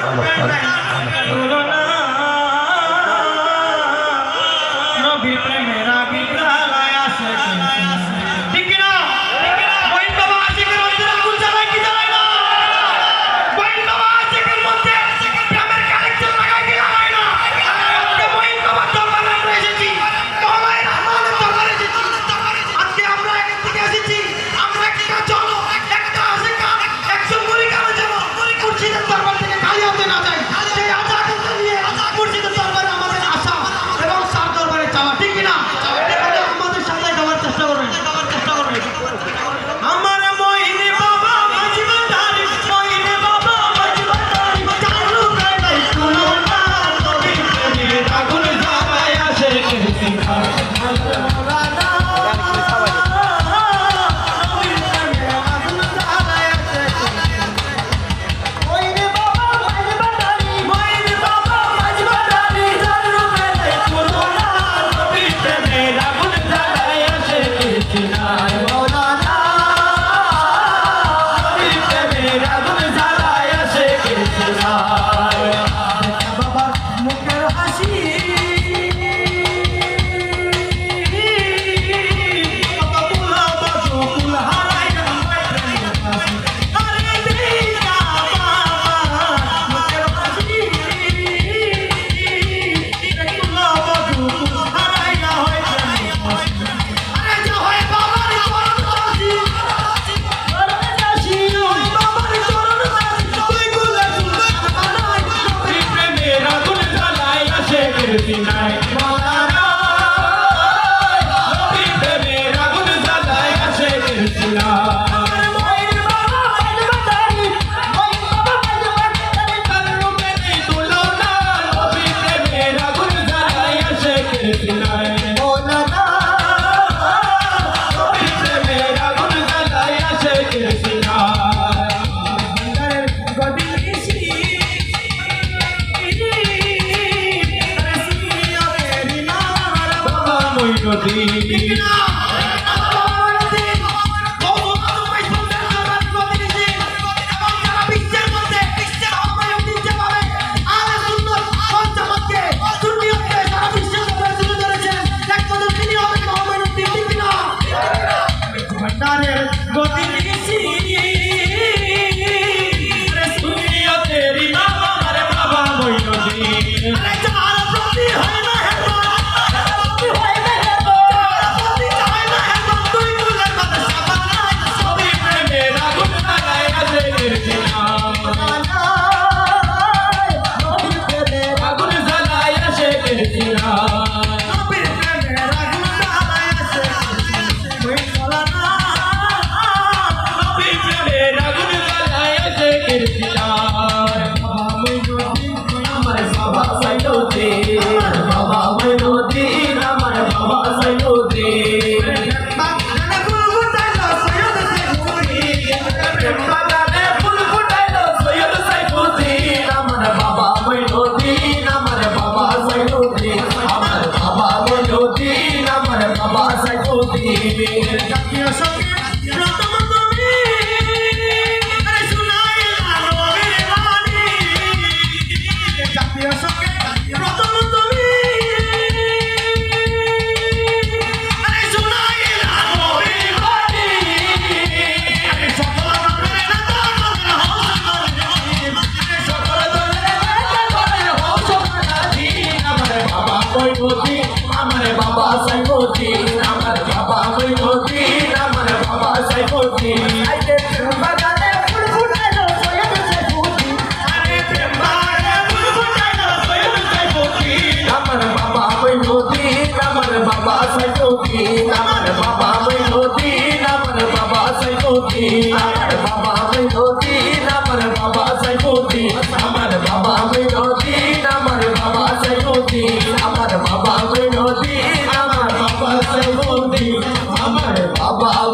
নবীর প্রেমের আগুন জ্বালায় আসে ঠিক না মঈন বাবা আশিকের মধ্যে আগুন জ্বালায় কি জ্বালায় না মঈন বাবা আশিকের মধ্যে প্রেমের কালেকশন লাগায় কি লাগায় না আজকে মঈন বাবা দরবারে আমরা এসেছি মওলাই রহমানের দরবারে এসেছি আজকে আমরা এখান থেকে এসেছি আমরা একটা চলো একটা আশিক একজন মুড়ি খাওয়া যাবো মুর্শিদের দরবার থেকে খালি হতে না যাই সেই আশা আকাঙ্ক্ষা নিয়ে মুর্শিদের দরবারে আমাদের আশা এবং সার দরবারে যাওয়া ঠিক না এখানে আমাদের সাথে যাওয়ার চেষ্টা করবেন আমার মঈন বাবা মাঝি ভান্ডারী মঈন বাবা মাঝি ভান্ডারী চালু গাইলাই শুনো না নবীর প্রেমের আগুন জ্বালায় আসে কেসি খায় মাওলানা নবীর প্রেমের আগুন জ্বালায় আসে মঈন বাবা মাঝি ভান্ডারী মঈন বাবা মাঝি ভান্ডারী চালু গাইলাই শুনো না নবীর প্রেমের আগুন জ্বালায় আসে কেসি খায় মাওলানা নবীর প্রেমের আগুন জ্বালায় আসে কেসি খায় বাবা মুখের হাসি Baba